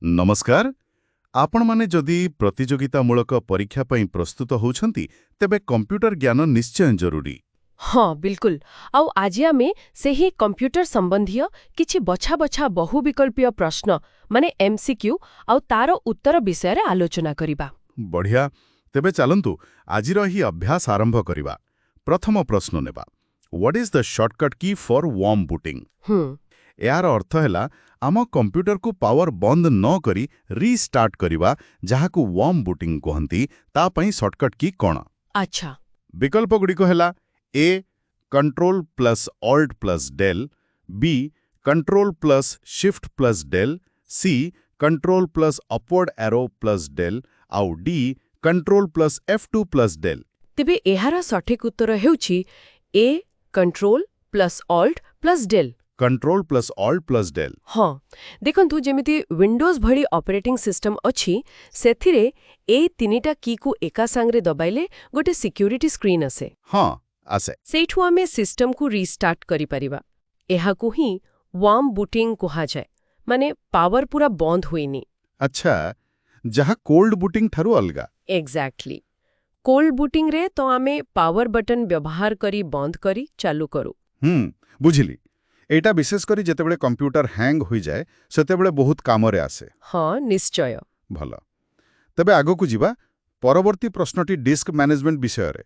नमस्कार। आपण माने जदि प्रतियोगितामूलक परीक्षा पई प्रस्तुत होउछंती तेबे कंप्यूटर ज्ञान निश्चय जरूरी। हाँ बिल्कुल। आउ आज आमे सेही कंप्यूटर संबंधी किछि बछा बछा बहुविकल्पीय प्रश्न माने एमसीक्यू आउ तार उत्तर विषय रे आलोचना करिबा। बढ़िया। तेबे चलंतु आजिर ही अभ्यास आरंभ करिबा। प्रथम प्रश्न नेबा। व्हाट इज द शॉर्टकट की फॉर वार्म बूटिंग? यार अर्थ हैला आम कंप्यूटर को पावर बंद न करी रीस्टार्ट करिबा जहाकू वार्म बूटिंग कहंती ता पई शॉर्टकट की कोन? अच्छा। विकल्प गुड़िक है A control plus alt plus del, B control plus shift plus del, C control plus upward arrow plus del आउ D control plus F2 plus del. तेबे एहार सठिक उत्तर हेउछि A control plus alt plus del. Control plus alt plus del. हाँ देखंतु जेमिति Windows भली ऑपरेटिंग सिस्टम अछि सेथिरे ए तीनिटा की को एका सांगरे दबाइले गोटे सिक्योरिटी स्क्रीन आसे। हाँ आसे। सेठु आमे सिस्टम को रीस्टार्ट करि परिबा। एहाकु ही वार्म बूटिंग कुहा जाय, माने पावर पूरा बंद होइनी। अच्छा, जहाँ कोल्ड बूटिंग थारु अलगा। एग्जैक्टली। कोल्ड बूटिंग रे तो आमे पावर बटन व्यवहार करी बंद करी चालू करू। बुझिली। एटा विशेष करी जेतेबेले कंप्यूटर हैंग होई जाए सेतेबेले बहुत कामरे आसे। हाँ निश्चय। भला। तबे आगो को जीवा परवर्ती प्रश्नटी डिस्क मैनेजमेंट विषय रे,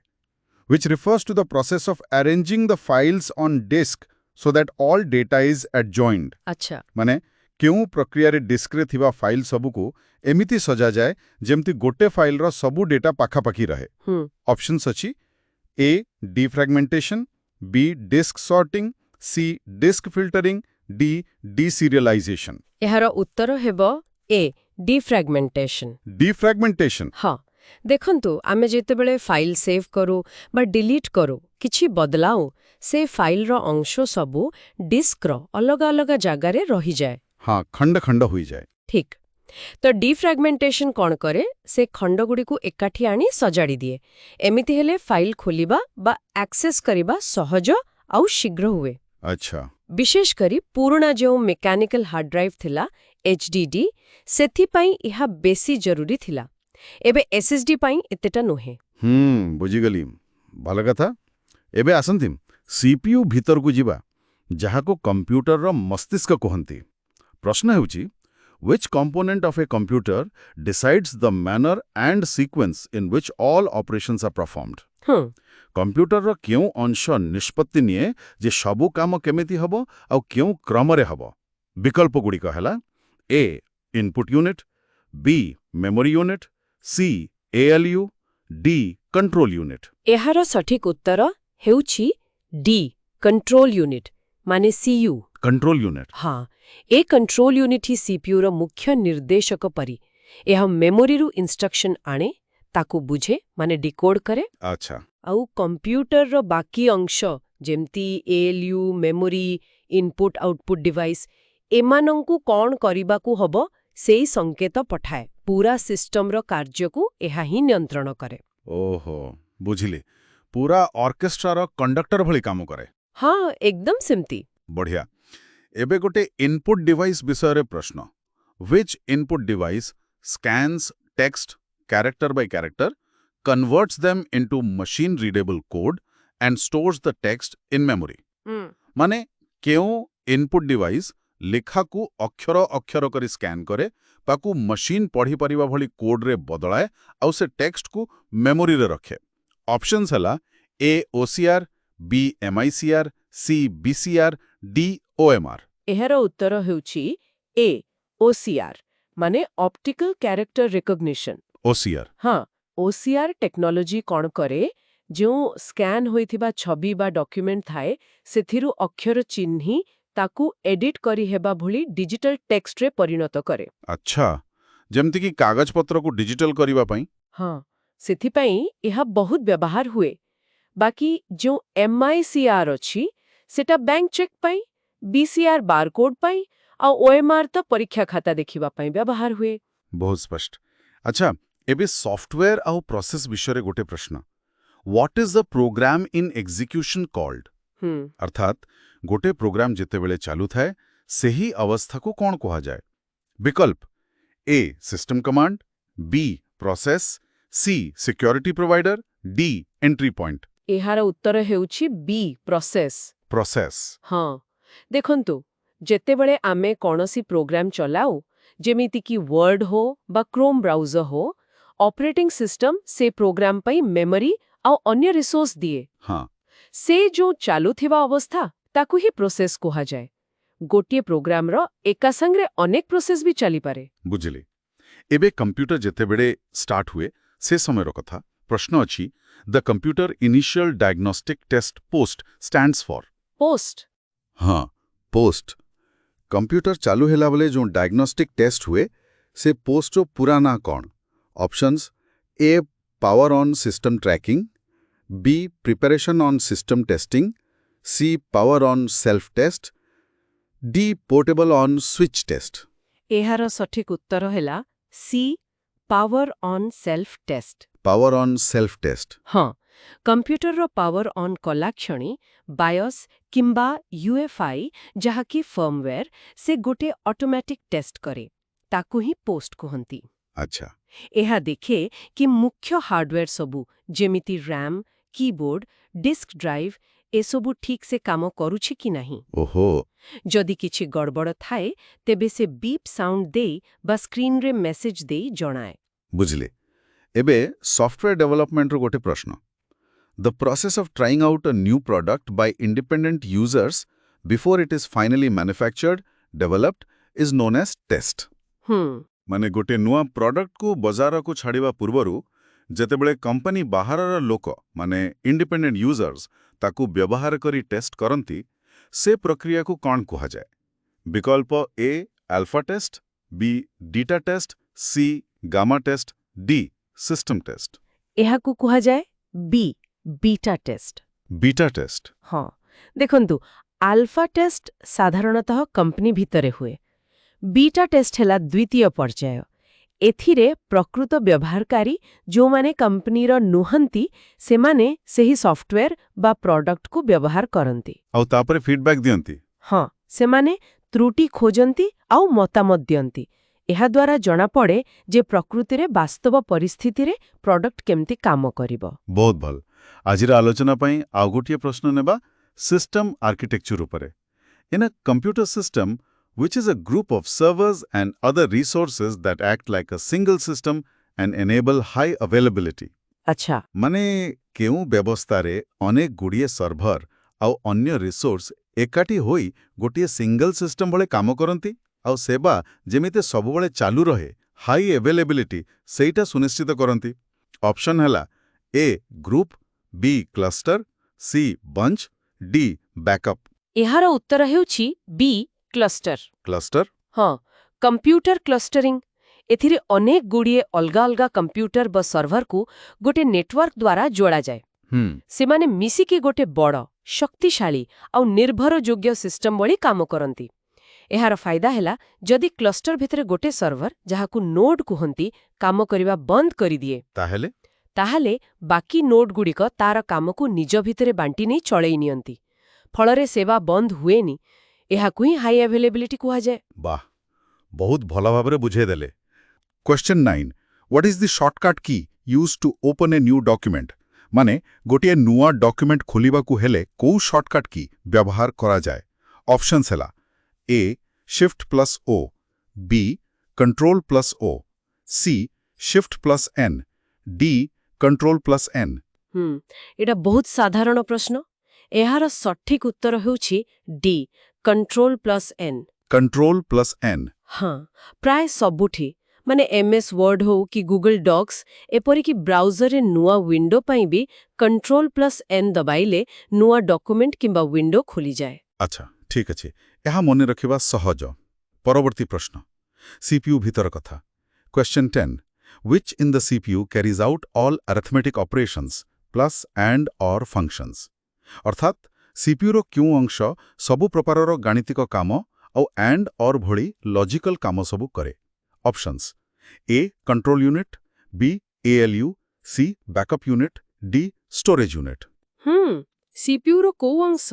which refers to the process of arranging the files on disk so that all data is adjoined। अच्छा। माने केउ प्रक्रिया रे डिस्क रे थिबा फाइल सबु को एमिति सजा जाए जेमति गोटे फाइल रो सबु डेटा पाखा पाखी रहे। ऑप्शंस अछि ए डिफ्रैगमेंटेशन, बी डिस्क सॉर्टिंग, सी डिस्क फिल्टरिंग, डी डीसीरियलाइजेशन। एहार उत्तर हेबो ए डिफ्रैगमेंटेशन। डिफ्रैगमेंटेशन। हाँ देखंतु आमे जेतेबेले फाइल सेव करू बा डिलीट करू किछि बदलाऊ से फाइल रो अंश सबु डिस्क रो अलग अलग जगह रे रही जाए। हाँ खंड खंड हुई जाए। ठीक। तो डिफ्रैगमेंटेशन कौन करे से खंड गुडी को एकाठी आनी सजाड़ी दिए। एमिति हेले फाइल खोलिबा बा एक्सेस करिबा सहज आउ शीघ्र हुए। अच्छा। विशेष करी पुराना जो मेकानिकल हार्ड ड्राइव थिला HDD सेथि पई इहा बेसी जरूरी थिला। एबे SSD पई एतेटा नोहे। बुझिगली। भल कथा। एबे आसंतिम CPU भीतर को जीवा जहा को कंप्यूटर रो मस्तिष्क कहंती। प्रश्न हेउची which component of a computer decides the manner and sequence in which all operations are performed? Computer रो क्यों अंश निष्पत्ति निये जे सबु काम केमिति हबो आ क्यों क्रम रे हबो? विकल्प गुडी कहला A input unit, B memory unit, C ALU, D control unit. एहार सठिक उत्तर हेउछि डी कंट्रोल यूनिट माने CU। Control unit. हाँ ए कंट्रोल यूनिट ही CPU रो मुख्य निर्देशक परी। यह मेमोरी रु इंस्ट्रक्शन आने ताकू बुझे माने डिकोड करे। अच्छा। आउ कंप्यूटर रो बाकी अंश जेमती ALU, memory, input output device एमानंकु कौन करिबाकू हबो सेई संकेत पठाए। पूरा सिस्टम रो कार्य को एहा ही नियंत्रण करे। ओहो बुझिली। पूरा ऑर्केस्ट्रा रो कंडक्टर भली काम करे। हाँ एकदम सिमती। बढ़िया। एबे गोटे इनपुट डिवाइस विषय रे प्रश्न। Which input device scans text character by character, converts them into machine readable code and stores the text in memory? माने केउ इनपुट डिवाइस लिखा को अक्षर अक्षर करी स्कैन करे पाकू मशीन पढ़ी परिबा भली कोड रे बदलाए आउ से टेक्स्ट को मेमोरी रे रखे। ऑप्शंस हला ए OCR, बी MICR, सी BCR, डी OMR। एहार उत्तर हेउछि ए OCR माने ऑप्टिकल कैरेक्टर रिकॉग्निशन। OCR। हाँ OCR टेक्नोलॉजी कौन करे जो स्कैन होइथिबा छवि बा डॉक्यूमेंट थाए सेथिरु अक्षर चिन्ही ताकू एडिट करी हेबा भली डिजिटल टेक्स्ट रे परिणत करे। अच्छा। जेमति कि कागज पत्र को डिजिटल करिबा पई। हाँ सेथि पई एहा बहुत व्यवहार हुए। बाकी जो MICR अछि सेटा बैंक चेक पई, BCR बारकोड पई आ OMR तो परीक्षा खाता देखिबा पई व्यवहार हुए। बहुत स्पष्ट। अच्छा एबे सॉफ्टवेयर आउ प्रोसेस विषय रे गोटे प्रश्न। What is the program in execution called? अर्थात गोटे प्रोग्राम जेतेबेले चालू थाए सेही अवस्था को कौन कहा जाए? विकल्प A. System command, B. Process, C. Security provider, D. Entry point. ଏହାର ଉତ୍ତର ହେଉଛି B ପ୍ରୋସେସ୍। Process. ହଁ ଦେଖନ୍ତୁ ଯେତେବେଳେ ଆମେ କୌଣସି ପ୍ରୋଗ୍ରାମ ଚଲାଉ ଯେମିତିକି ୱାର୍ଡ ହୋ ବା କ୍ରୋମ୍ ବ୍ରାଉଜର ହୋ ଅପରେଟିଂ ସିଷ୍ଟମ ସେ ପ୍ରୋଗ୍ରାମ ପାଇଁ ମେମୋରି ଆଉ ଅନ୍ୟ ରିସୋର୍ସ ଦିଏ। ହଁ ସେ ଯୋଉ ଚାଲୁଥିବା ଅବସ୍ଥା ତାକୁ ହିଁ ପ୍ରୋସେସ୍ କୁହାଯାଏ। ଗୋଟିଏ ପ୍ରୋଗ୍ରାମର ଏକା ସାଙ୍ଗରେ ଅନେକ ପ୍ରୋସେସ୍ ବି ଚାଲିପାରେ। ବୁଝିଲି। ଏବେ କମ୍ପ୍ୟୁଟର ଯେତେବେଳେ ଷ୍ଟାର୍ଟ ହୁଏ ସେ ସମୟର କଥା ପ୍ରଶ୍ନ ଅଛି the computer initial diagnostic test post stands for. Post हाँ पोस्ट कंप्यूटर चालू ହେଲା बेले जो डायग्नोस्टिक टेस्ट हुए से पोस्ट रो पूरा ना कौन options A power on system tracking, B preparation on system testing, C power on self test, D portable on switch test. ଏହାର ସଠିକ ଉତ୍ତର ହେଲା C power on self test. Power on self test. ହଁ କମ୍ପ୍ୟୁଟରର power on କଲା କ୍ଷଣି Boyce କିମ୍ବା ୟୁଏଫଆଇ ଯାହାକି ଫର୍ମୱେର୍ ସେ ଗୋଟେ ଅଟୋମେଟିକ୍ ଟେଷ୍ଟ କରେ ତାକୁ ହିଁ ପୋଷ୍ଟ କୁହନ୍ତି। अच्छा ଏହା ଦେଖେ କି ମୁଖ୍ୟ ହାର୍ଡୱେର୍ ସବୁ ଯେମିତି RAM, କିବୋର୍ଡ, ଡିସ୍କ ଡ୍ରାଇଭ୍ ଏସବୁ ଠିକ୍ ସେ କାମ କରୁଛି କି ନାହିଁ। ओहो ଯଦି କିଛି ଗଡ଼ବଡ଼ ଥାଏ ତେବେ ସେ ବିପ୍ ସାଉଣ୍ଡ ଦେଇ ବା ସ୍କ୍ରିନ୍ରେ ମେସେଜ ଦେଇ ଜଣାଏ। बुझले एबे सॉफ्टवेयर डेवलपमेंट रो गोटे प्रश्न the process of trying out a new product by independent users before it is finally manufactured developed is known as test. माने गोटे नुआ प्रोडक्ट को बाजार को छाड़िबा पूर्वरु जेतेबेले कंपनी बाहरर लोक माने इंडिपेंडेंट यूजर्स ताकू व्यवहार करी टेस्ट करंती से प्रक्रिया को कौन कुहा जाए। विकल्प A alpha test, B beta test, C gamma test, D system test. ଏହାକୁ କୁହାଯାଏ B beta test. Beta test. ହଁ ଦେଖନ୍ତୁ ଆଲଫା ଟେଷ୍ଟ ସାଧାରଣତଃ କମ୍ପାନୀ ଭିତରେ ହୁଏ। ବିଟା ଟେଷ୍ଟ ହେଲା ଦ୍ୱିତୀୟ ପର୍ଯ୍ୟାୟ। ଏଥିରେ ପ୍ରକୃତ ବ୍ୟବହାରକାରୀ ଯେଉଁମାନେ କମ୍ପାନୀର ନୁହନ୍ତି ସେମାନେ ସେହି ସଫ୍ଟୱେର୍ ବା ପ୍ରଡକ୍ଟକୁ ବ୍ୟବହାର କରନ୍ତି। ଆଉ ତାପରେ ଫିଡବ୍ୟାକ୍ ଦିଅନ୍ତି। ହଁ ସେମାନେ ତ୍ରୁଟି ଖୋଜନ୍ତି ଆଉ ମତାମତ ଦିଅନ୍ତି। ଏହାଦ୍ୱାରା ଜଣାପଡ଼େ ଯେ ପ୍ରକୃତିରେ ବାସ୍ତବ ପରିସ୍ଥିତିରେ ପ୍ରଡକ୍ଟ କେମିତି କାମ କରିବ। ବହୁତ ଭଲ। ଆଜିର ଆଲୋଚନା ପାଇଁ ଆଉ ଗୋଟିଏ ପ୍ରଶ୍ନ ନେବା ସିଷ୍ଟମ ଆର୍କିଟେକ୍ଚର ଉପରେ। ଇନ୍ ଅ computer system which is a group of servers and other resources that act like a single system and enable high availability। ଆଚ୍ଛା ମାନେ କେଉଁ ବ୍ୟବସ୍ଥାରେ ଅନେକ ଗୁଡ଼ିଏ ସର୍ଭର ଆଉ ଅନ୍ୟ ରିସୋର୍ସ ଏକାଠି ହୋଇ ଗୋଟିଏ ସିଙ୍ଗଲ ସିଷ୍ଟମ ଭଳି କାମ କରନ୍ତି ଆଉ ସେବା ଯେମିତି ସବୁବେଳେ ଚାଲୁ ରହେ ହାଇ ଆଭେଲେବିଲିଟି ସେଇଟା ସୁନିଶ୍ଚିତ କରନ୍ତି। ଅପସନ୍ ହେଲା ଏ ଗ୍ରୁପ, ବି କ୍ଲଷ୍ଟର, ସି ବଞ୍ଚ, ଡି ବ୍ୟାକଅପ୍। ଏହାର ଉତ୍ତର ହେଉଛି ବି କ୍ଲଷ୍ଟର। କ୍ଲଷ୍ଟର ହଁ କମ୍ପ୍ୟୁଟର କ୍ଲଷ୍ଟରିଂ ଏଥିରେ ଅନେକ ଗୁଡ଼ିଏ ଅଲଗା ଅଲଗା କମ୍ପ୍ୟୁଟର ବା ସର୍ଭରକୁ ଗୋଟେ ନେଟୱାର୍କ ଦ୍ୱାରା ଯୋଡ଼ାଯାଏ। ସେମାନେ ମିଶିକି ଗୋଟେ ବଡ଼ ଶକ୍ତିଶାଳୀ ଆଉ ନିର୍ଭରଯୋଗ୍ୟ ସିଷ୍ଟମ ଭଳି କାମ କରନ୍ତି। ଏହାର ଫାଇଦା ହେଲା ଯଦି କ୍ଲଷ୍ଟର ଭିତରେ ଗୋଟେ ସର୍ଭର ଯାହାକୁ ନୋଡ୍ କୁହନ୍ତି କାମ କରିବା ବନ୍ଦ କରିଦିଏ ତାହେଲେ ବାକି ନୋଡ୍ଗୁଡ଼ିକ ତାର କାମକୁ ନିଜ ଭିତରେ ବାଣ୍ଟି ନେଇ ଚଳେଇ ନିଅନ୍ତି। ଫଳରେ ସେବା ବନ୍ଦ ହୁଏନି। ଏହାକୁ ହିଁ ହାଇ ଆଭେଲେବିଲିଟି କୁହାଯାଏ। ବାଃ ବହୁତ ଭଲ ଭାବରେ ବୁଝେଇଦେଲେ। Question 9 what is the shortcut key used to open a new document माने गोटे नुआ डॉक्यूमेंट खोलिबाकू हेले को शॉर्टकट की व्यवहार करा जाए। ऑप्शंस हैला A shift plus O, B control plus O, C shift plus N, D control plus N. एटा बहुत साधारण प्रश्न। एहार सठिक उत्तर ହେଉଛି D control plus N. Control plus N हाँ प्राय सबुठी माने एमएस वर्ड हो कि गूगल डॉक्स एपरिकी ब्राउजर नुआ विंडो पाई भी कंट्रोल प्लस एन दबाइले नुआ डॉक्यूमेंट किंबा विंडो खोली जाए। अच्छा ठीक अच्छे यहाँ मन रखा सहज। परवर्ती प्रश्न सीपीयू भीतर कथा। Question 10 which in the CPU carries out all arithmetic operations plus and or functions। अर्थात सीपीयू रो क्यों अंश सबु प्रकारर गाणितिक काम और एंड और भली लॉजिकल काम सबु करे। Options A control unit, B ALU, C backup unit, D storage unit. CPU रो को अंश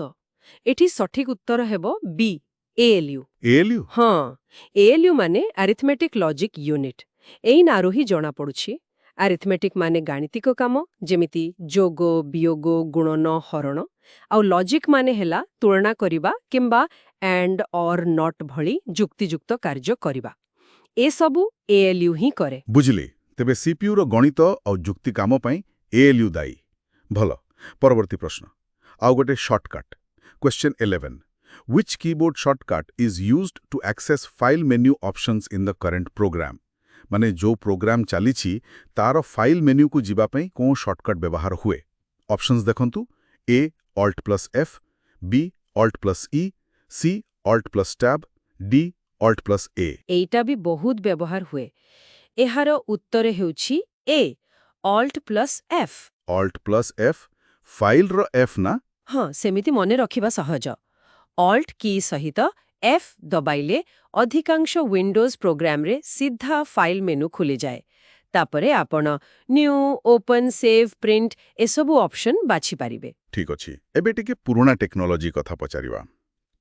एठी सठिक उत्तर हेबो बी ALU। ALU? ହଁ, ALU ମାନେ ଆରିଥମେଟିକ୍ ଲଜିକ୍ ୟୁନିଟ୍। ଏଇ ନାଁରୁ ହିଁ ଜଣାପଡ଼ୁଛି। ଆରିଥମେଟିକ୍ ମାନେ ଗାଣିତିକ କାମ, ଯେମିତି ଯୋଗ, ବିୟୋଗ, ଗୁଣନ, ହରଣ। ଆଉ ଲଜିକ୍ ମାନେ ହେଲା ତୁଳନା କରିବା କିମ୍ବା ଆଣ୍ଡ ଅର୍ ନଟ୍ ଭଳି ଯୁକ୍ତିଯୁକ୍ତ କାର୍ଯ୍ୟ କରିବା। ଏସବୁ ALU ହିଁ କରେ। ବୁଝିଲି। ତେବେ CPUର ଗଣିତ ଆଉ ଯୁକ୍ତି କାମ ପାଇଁ ALU ଦାୟୀ। ଭଲ। ପରବର୍ତ୍ତୀ ପ୍ରଶ୍ନ। ଆଉ ଗୋଟେ shortcut. Question 11. Which keyboard shortcut is used to access file menu options in the current program? ମାନେ ଯୋଉ ପ୍ରୋଗ୍ରାମ ଚାଲିଛି ତାର ଫାଇଲ୍ ମେନ୍ୟୁକୁ ଯିବା ପାଇଁ କୋଉ ସର୍ଟକଟ୍ ବ୍ୟବହାର ହୁଏ? ଅପସନ୍ସ ଦେଖନ୍ତୁ। A Alt+F, B Alt+E, C Alt+Tab, D Alt+A। ଏଇଟା ବି ବହୁତ ବ୍ୟବହାର ହୁଏ। ଏହାର ଉତ୍ତର ହେଉଛି A Alt+F। Alt+F, ଫାଇଲ୍ର F ନା? ହଁ, ସେମିତି ମନେ ରଖିବା ସହଜ। Alt କୀ ସହିତ F ଦବାଇଲେ ଅଧିକାଂଶ ୱିଣ୍ଡୋଜ୍ ପ୍ରୋଗ୍ରାମରେ ସିଧା ଫାଇଲ୍ ମେନୁ ଖୋଲିଯାଏ। ତାପରେ ଆପଣ ନ୍ୟୁ, ଓପନ୍, ସେଭ୍, ପ୍ରିଣ୍ଟ ଏସବୁ ଅପସନ୍ ବାଛିପାରିବେ। ଠିକ୍ ଅଛି। ଏବେ ଟିକେ ପୁରୁଣା ଟେକ୍ନୋଲୋଜି କଥା ପଚାରିବା।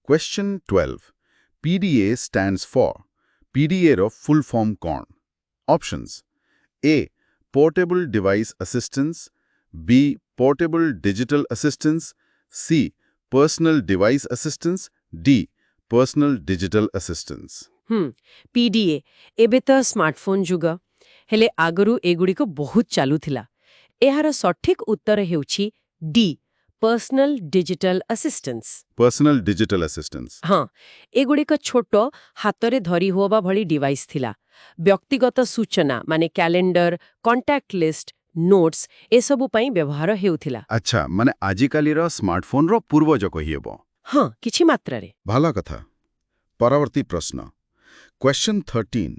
Question 12. PDA stands for PDAର ଫୁଲ୍ ଫର୍ମ କ'ଣ? Options. A Portable Device Assistance, B Portable Digital Assistance, C Personal Device Assistance, D Personal Digital Assistance। PDA ଏବେ ତ ସ୍ମାର୍ଟଫୋନ୍ ଯୁଗ, ହେଲେ ଆଗରୁ ଏଗୁଡ଼ିକ ବହୁତ ଚାଲୁଥିଲା। ଏହାର ସଠିକ୍ ଉତ୍ତର ହେଉଛି D Personal Digital Assistance। Personal Digital Assistance। ହଁ, ଏଗୁଡ଼ିକ ଛୋଟ, ହାତରେ ଧରି ହୁଅବା ଭଳି ଡିଭାଇସ୍ ଥିଲା। ବ୍ୟକ୍ତିଗତ ସୂଚନା ମାନେ କ୍ୟାଲେଣ୍ଡର, କଣ୍ଟାକ୍ଟ ଲିଷ୍ଟ, ନୋଟ୍ସ ଏସବୁ ପାଇଁ ବ୍ୟବହାର ହେଉଥିଲା। ଆଚ୍ଛା, ମାନେ ଆଜିକାଲିର ସ୍ମାର୍ଟଫୋନ୍ର ପୂର୍ବଜ କହିହେବ। ହଁ, କିଛି ମାତ୍ରାରେ। ଭଲ କଥା। ପରବର୍ତ୍ତୀ ପ୍ରଶ୍ନ। Question 13.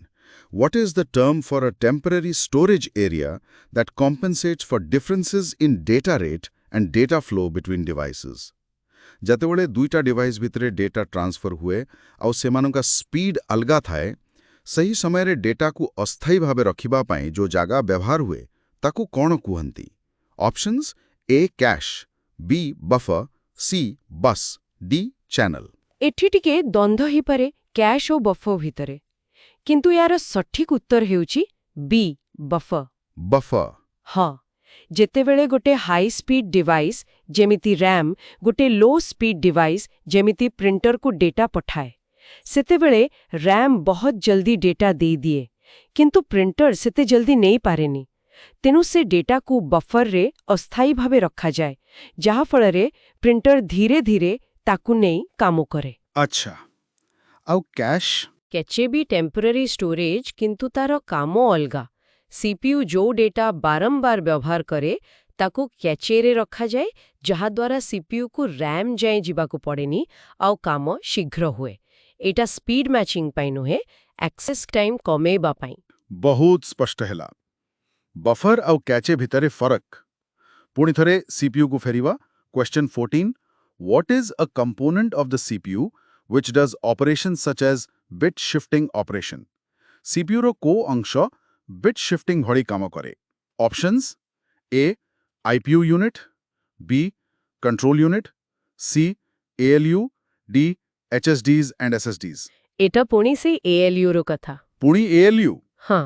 What is the term for a temporary storage area that compensates for differences in data rate and data flow between devices? ଯେତେବେଳେ ଦୁଇଟା ଡିଭାଇସ୍ ଭିତରେ ଡେଟା ଟ୍ରାନ୍ସଫର ହୁଏ ଆଉ ସେମାନଙ୍କ ସ୍ପିଡ୍ ଅଲଗା ଥାଏ, ସେହି ସମୟରେ ଡେଟାକୁ ଅସ୍ଥାୟୀ ଭାବେ ରଖିବା ପାଇଁ ଯେଉଁ ଜାଗା ବ୍ୟବହାର ହୁଏ ତାକୁ କ'ଣ କୁହନ୍ତି? Options. A cash, B buffer, C bus, D channel. ଏଠି ଟିକେ ଦ୍ୱନ୍ଦ୍ୱ ହେଇପାରେ କ୍ୟାଶ୍ ଓ ବଫର ଭିତରେ, କିନ୍ତୁ ଏହାର ସଠିକ୍ ଉତ୍ତର ହେଉଛି B ବଫର। ବଫର। ହଁ, ଯେତେବେଳେ ଗୋଟେ ହାଇ ସ୍ପିଡ୍ ଡିଭାଇସ୍ ଯେମିତି RAM ଗୋଟେ ଲୋ ସ୍ପିଡ୍ ଡିଭାଇସ୍ ଯେମିତି ପ୍ରିଣ୍ଟରକୁ ଡେଟା ପଠାଏ, ସେତେବେଳେ RAM ବହୁତ ଜଲ୍ଦି ଡେଟା ଦେଇଦିଏ, କିନ୍ତୁ ପ୍ରିଣ୍ଟର ସେତେ ଜଲ୍ଦି ନେଇପାରେନି। ତେଣୁ ସେ ଡେଟାକୁ ବଫରରେ ଅସ୍ଥାୟୀ ଭାବେ ରଖାଯାଏ, ଯାହାଫଳରେ ପ୍ରିଣ୍ଟର ଧୀରେ ଧୀରେ ତାକୁ ନେଇ କାମ କରେ। ଆଚ୍ଛା, ଆଉ କ୍ୟାଶ୍? କ୍ୟାଚେ ବି ଟେମ୍ପୋରାରୀ ଷ୍ଟୋରେଜ, କିନ୍ତୁ ତାର କାମ ଅଲଗା। CPU ଯୋଉ ଡେଟା ବାରମ୍ବାର ବ୍ୟବହାର କରେ ତାକୁ କ୍ୟାଚେରେ ରଖାଯାଏ, ଯାହାଦ୍ୱାରା CPUକୁ RAM ଯାଏଁ ଯିବାକୁ ପଡ଼େନି ଆଉ କାମ ଶୀଘ୍ର ହୁଏ। ଏଇଟା ସ୍ପିଡ୍ ମ୍ୟାଚିଂ ପାଇଁ ନୁହେଁ, ଆକ୍ସେସ୍ ଟାଇମ୍ କମେଇବା ପାଇଁ। ବହୁତ ସ୍ପଷ୍ଟ ହେଲା। ବଫର ଆଉ କ୍ୟାଚେ ଭିତରେ ଫରକ। ପୁଣି ଥରେ CPUକୁ ଫେରିବା। Question 14. What is a component of the CPU which does operations such as bit shifting operation? CPUର କୋଉ ଅଂଶ ବିଟ୍ ଶିଫ୍ଟିଂ ଭଳି କାମ କରେ? Options. A IPU unit, B control unit, C ALU, D HSDs and SSDs। ଏଟା ପୁଣି ସେଇ ALUର କଥା। ପୁଣି ALU? ହଁ,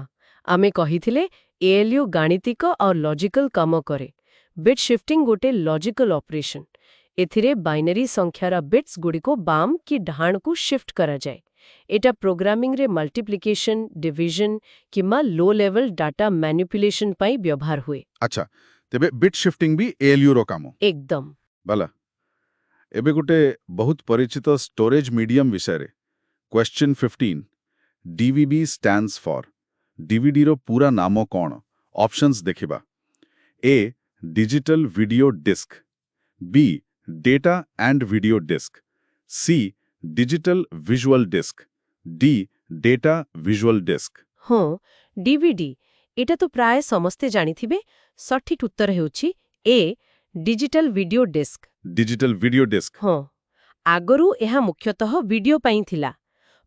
ଆମେ କହିଥିଲେ ALU ଗାଣିତିକ ଆଉ ଲଜିକାଲ କାମ କରେ। ବିଟ୍ ଶିଫ୍ଟିଂ ଗୋଟେ ଲଜିକାଲ ଅପରେସନ୍। ଏଥିରେ ବାଇନାରୀ ସଂଖ୍ୟାର ବିଟ୍ସ ଗୁଡ଼ିକୁ ବାମ କି ଡାହାଣକୁ ଶିଫ୍ଟ କରାଯାଏ। ଏଟା ପ୍ରୋଗ୍ରାମିଂରେ ମଲ୍ଟିପ୍ଲିକେସନ, ଡିଭିଜନ କିମ୍ବା ଲୋ ଲେଭେଲ ଡାଟା ମ୍ୟାନିପୁଲେସନ ପାଇଁ ବ୍ୟବହାର ହୁଏ। ଆଚ୍ଛା, ତେବେ ବିଟ୍ ଶିଫ୍ଟିଂ ବି ALUର କାମ? ଏକଦମ। ଭଲ। ଏବେ ଗୋଟେ ବହୁତ ପରିଚିତ ଷ୍ଟୋରେଜ ମିଡିୟମ ବିଷୟରେ। Question 15. DVB stands for DVDର ପୁରା ନାମ କ'ଣ? ଅପସନ୍ସ ଦେଖିବା। A digital video disc, B data and video disc, C digital visual disc, D data visual disc. ହଁ, DVD। ଏଟା ତ ପ୍ରାୟ ସମସ୍ତେ ଜାଣିଥିବେ। ସଠିକ୍ ଉତ୍ତର ହେଉଛି A digital video disc. Digital video disc. ହଁ, ଆଗରୁ ଏହା ମୁଖ୍ୟତଃ ଭିଡିଓ ପାଇଁ ଥିଲା।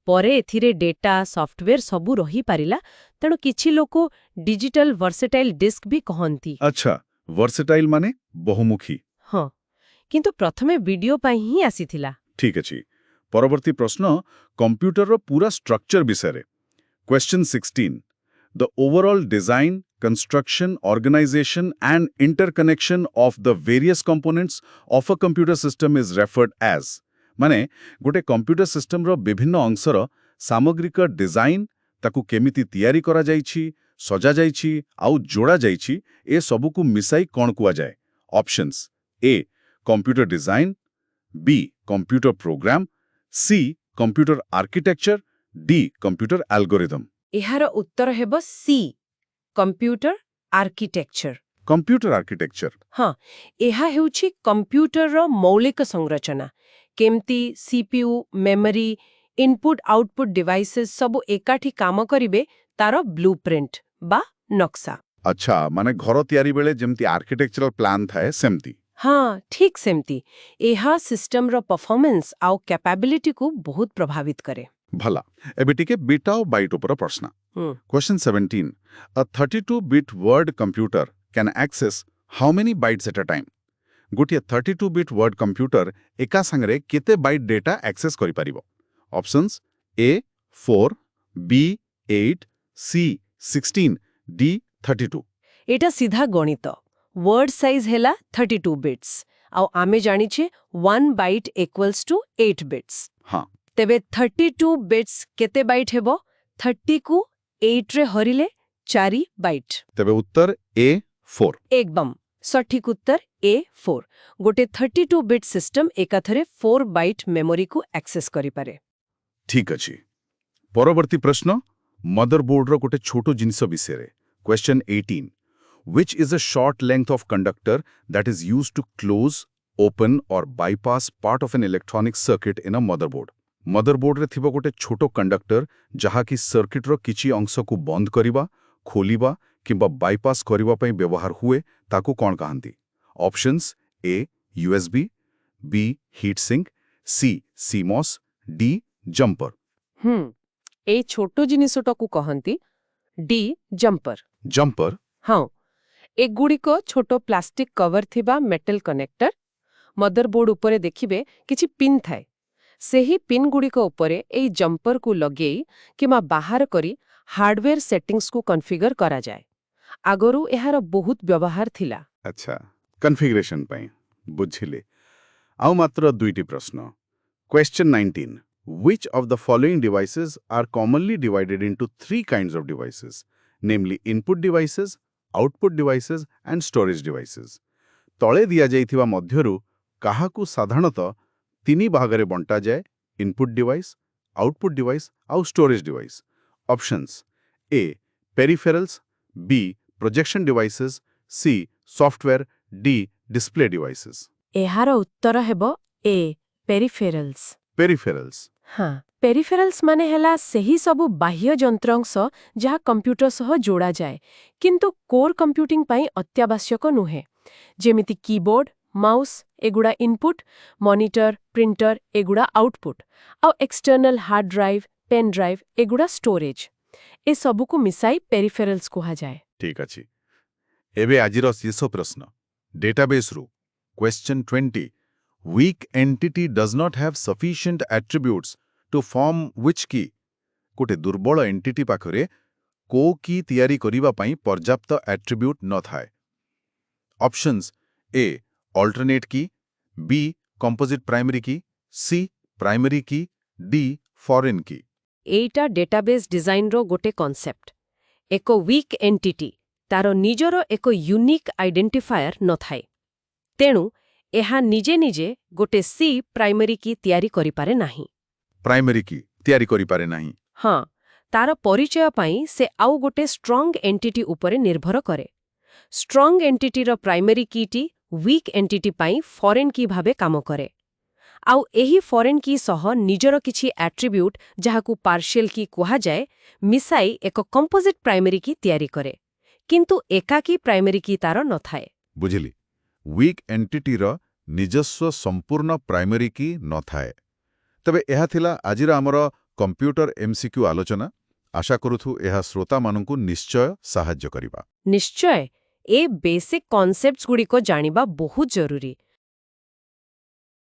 ପରେ ଏଥିରେ ଡେଟା, ସଫ୍ଟୱେୟାର ସବୁ ରହିପାରିଲା, ତେଣୁ କିଛି ଲୋକ ଡିଜିଟାଲ ଭର୍ସେଟାଇଲ୍ ଡିସ୍କ ବି କହନ୍ତି। ଆଚ୍ଛା, ଭର୍ସେଟାଇଲ୍ ମାନେ ବହୁମୁଖୀ। ହଁ, କିନ୍ତୁ ପ୍ରଥମେ ଭିଡିଓ ପାଇଁ ହିଁ ଆସିଥିଲା। ଠିକ୍ ଅଛି। ପରବର୍ତ୍ତୀ ପ୍ରଶ୍ନ କମ୍ପ୍ୟୁଟରର ପୁରା ଷ୍ଟ୍ରକ୍ଚର ବିଷୟରେ Question 16. The overall design, construction, organization and interconnection of the various components of a computer system is referred as. ମାନେ ଗୋଟେ କମ୍ପ୍ୟୁଟର ସିଷ୍ଟମର ବିଭିନ୍ନ ଅଂଶର ସାମଗ୍ରିକ ଡିଜାଇନ, ତାକୁ କେମିତି ତିଆରି କରାଯାଇଛି, ସଜାଯାଇଛି ଆଉ ଯୋଡ଼ାଯାଇଛି, ଏ ସବୁକୁ ମିଶାଇ କ'ଣ କୁହାଯାଏ? Options A computer design, B computer program, C computer architecture, D computer algorithm. ଏହାର ଉତ୍ତର ହେବ C computer architecture. Computer architecture ହଁ, ଏହା ହେଉଛି କମ୍ପ୍ୟୁଟରର ମୌଳିକ ସଂରଚନା। କେମିତି CPU, memory, input output devices ସବୁ ଏକାଠି କାମ କରିବେ ତାର ବ୍ଲୁପ୍ରିଣ୍ଟ ବା ନକ୍ସା। ଆଚ୍ଛା, ମାନେ ଘର ତିଆରି ବେଳେ ଯେମିତି ଆର୍କିଟେକ୍ଚରାଲ ପ୍ଲାନ୍ ଥାଏ ସେମିତି। ହଁ, ଠିକ୍ ସେମିତି। ଏହା ସିଷ୍ଟମର ପରଫର୍ମାନ୍ସ ଆଉ କ୍ୟାପାବିଲିଟିକୁ ବହୁତ ପ୍ରଭାବିତ କରେ। ଭଲ। ଏବେ ଟିକେ ବିଟ୍ ଆଉ ବାଇଟ୍ ଉପର ପ୍ରଶ୍ନ। Question 17. A 32-bit word computer can access how many bytes at a time? ଗୋଟିଏ 32-bit word computer ଏକା ସାଙ୍ଗରେ କେତେ ବାଇଟ୍ ଡେଟା ଆକ୍ସେସ୍ କରିପାରିବ? ଅପସନ୍ସ ଏ 4, ବି 8, ସି 16, ଡି 32। ଏଇଟା ସିଧା ଗଣିତ। ୱାର୍ଡ ସାଇଜ୍ ହେଲା 32 ବିଟ୍ସ ଆଉ ଆମେ ଜାଣିଛେ 1 ବାଇଟ୍ ଇକ୍ୱାଲ୍ସ ଟୁ 8 ବିଟ୍ସ। ହଁ, ତେବେ 32 ବିଟ୍ସ କେତେ ବାଇଟ୍ ହେବ? 30କୁ 8ରେ ହରିଲେ 4 ବାଇଟ୍। ତେବେ ଉତ୍ତର ଏ 4। ଏକଦମ ସଠିକ ଉତ୍ତର A4। ଗୋଟେ 32 ବିଟ୍ ସିଷ୍ଟମ ଏକାଥରେ 4 ବାଇଟ୍ ମେମୋରିକୁ ଆକ୍ସେସ୍ କରିପାରେ। ଠିକ୍ ଅଛି। ପରବର୍ତ୍ତୀ ପ୍ରଶ୍ନ ମଦରବୋର୍ଡର ଗୋଟେ ଛୋଟ ଜିନିଷ ବିଷୟରେ। Question 18. Which is a short length of conductor that is used to close, open or bypass part of an electronic circuit in a motherboard? ମଦରବୋର୍ଡରେ ଥିବା ଗୋଟେ ଛୋଟ କଣ୍ଡକ୍ଟର ଯାହାକି ସର୍କିଟର କିଛି ଅଂଶକୁ ବନ୍ଦ କରିବା, ଖୋଲିବା କିମ୍ବା ବାଇପାସ୍ କରିବା ପାଇଁ ବ୍ୟବହାର ହୁଏ, ତାକୁ କ'ଣ କହନ୍ତି? Options A USB, B heat sink, C CMOS, D jumper. ଏଇ ଛୋଟ ଜିନିଷଟାକୁ କହନ୍ତି ଡି ଜମ୍ପର। ଜମ୍ପର? ହଁ, ଏଗୁଡ଼ିକ ଛୋଟ ପ୍ଲାଷ୍ଟିକ୍ କଭର ଥିବା ମେଟାଲ କନେକ୍ଟର। ମଦରବୋର୍ଡ ଉପରେ ଦେଖିବେ କିଛି ପିନ୍ ଥାଏ। ସେହି ପିନ୍ଗୁଡ଼ିକ ଉପରେ ଏଇ ଜମ୍ପରକୁ ଲଗେଇ କିମ୍ବା ବାହାର କରି ହାର୍ଡୱେର ସେଟିଂସକୁ କନଫିଗର କରାଯାଏ। ଆଗରୁ ଏହାର ବହୁତ ବ୍ୟବହାର ଥିଲା। ଆଚ୍ଛା, କନଫିଗରେସନ ପାଇଁ। ବୁଝିଲେ। ଆଉ ମାତ୍ର 2ଟି ପ୍ରଶ୍ନ। Question 19. Which of the following devices are commonly divided into 3 kinds of devices, namely input devices, output devices and storage devices? ତଳେ ଦିଆଯାଇଥିବା ମଧ୍ୟରୁ କାହାକୁ ସାଧାରଣତଃ 3 ଭାଗରେ ବଣ୍ଟାଯାଏ? ଇନପୁଟ୍ ଡିଭାଇସ୍, ଆଉଟପୁଟ୍ ଡିଭାଇସ୍ ଆଉ storage device. Options A peripherals, B projection devices, C software, D display devices. ଏହାର ଉତ୍ତର ହେବ ଏ ପେରିଫେରାଲ୍ସ। ପେରିଫେରାଲ୍ସ ହଁ, ପେରିଫେରାଲ୍ସ ମାନେ ହେଲା ସେହି ସବୁ ବାହ୍ୟ ଯନ୍ତ୍ରାଂଶ ଯାହା କମ୍ପ୍ୟୁଟର ସହ ଯୋଡ଼ାଯାଏ କିନ୍ତୁ କୋର୍ କମ୍ପ୍ୟୁଟିଂ ପାଇଁ ଅତ୍ୟାବଶ୍ୟକ ନୁହେଁ। ଯେମିତି କିବୋର୍ଡ, ମାଉସ୍ ଏଗୁଡ଼ା ଇନପୁଟ୍, ମନିଟର, ପ୍ରିଣ୍ଟର ଏଗୁଡ଼ା ଆଉଟପୁଟ୍, ଆଉ external hard drive, pen drive ଏଗୁଡ଼ା ଷ୍ଟୋରେଜ୍। ଏସବୁକୁ ମିଶାଇ ପେରିଫେରାଲ୍ସ କୁହାଯାଏ। ଠିକ୍ ଅଛି। ଏବେ ଆଜିର ଶେଷ ପ୍ରଶ୍ନ ଡେଟାବେସ୍ରୁ। Question 20. Weak entity does not have sufficient attributes to form which key? ଗୋଟେ ଦୁର୍ବଳ ଏଣ୍ଟିଟି ପାଖରେ କୋଉ କି ତିଆରି କରିବା ପାଇଁ ପର୍ଯ୍ୟାପ୍ତ ଆଟ୍ରିବ୍ୟୁଟ୍ ନଥାଏ? ଅପସନ୍ସ ଏ ଅଲ୍ଟରନେଟ୍ କି, ବି କମ୍ପୋଜିଟ୍ ପ୍ରାଇମେରୀ କି, ସି ପ୍ରାଇମେରୀ କି, ଡି ଫରେନ୍ କି। ଏଇଟା ଡେଟାବେସ୍ ଡିଜାଇନର ଗୋଟେ କନସେପ୍ଟ। ଏକ ୱିକ୍ ଏଣ୍ଟିଟି ତାର ନିଜର ଏକ ୟୁନିକ୍ ଆଇଡେଣ୍ଟିଫାୟର ନଥାଏ। ତେଣୁ ଏହା ନିଜେ ନିଜେ ଗୋଟେ ସି ପ୍ରାଇମେରୀ କି ତିଆରି କରିପାରେ ନାହିଁ। ପ୍ରାଇମେରୀ କି ତିଆରି କରିପାରେ ନାହିଁ? ହଁ, ତାର ପରିଚୟ ପାଇଁ ସେ ଆଉ ଗୋଟେ ଷ୍ଟ୍ରଙ୍ଗ ଏଣ୍ଟିଟି ଉପରେ ନିର୍ଭର କରେ। ଷ୍ଟ୍ରଙ୍ଗ ଏଣ୍ଟିଟିର ପ୍ରାଇମେରୀ କିଟି ୱିକ୍ ଏଣ୍ଟିଟି ପାଇଁ ଫରେନ୍ କି ଭାବେ କାମ କରେ। ଆଉ ଏହି ଫରେନ୍ କି ସହ ନିଜର କିଛି ଆଟ୍ରିବ୍ୟୁଟ୍ ଯାହାକୁ ପାର୍ସିଆଲ କି କୁହାଯାଏ ମିଶାଇ ଏକ କମ୍ପୋଜିଟ୍ ପ୍ରାଇମେରୀ କି ତିଆରି କରେ। କିନ୍ତୁ ଏକାକୀ ପ୍ରାଇମେରୀ କି ତାର ନଥାଏ। ବୁଝିଲି। ୱିକ୍ ଏଣ୍ଟିଟିର ନିଜସ୍ୱ ସମ୍ପୂର୍ଣ୍ଣ ପ୍ରାଇମେରୀ କି ନଥାଏ। ତେବେ ଏହା ଥିଲା ଆଜିର ଆମର କମ୍ପ୍ୟୁଟର MCQ ଆଲୋଚନା। ଆଶା କରୁଛୁ ଏହା ଶ୍ରୋତାମାନଙ୍କୁ ନିଶ୍ଚୟ ସାହାଯ୍ୟ କରିବା। ନିଶ୍ଚୟ, ଏ ବେସିକ୍ କନସେପ୍ଟଗୁଡ଼ିକ ଜାଣିବା ବହୁତ ଜରୁରୀ।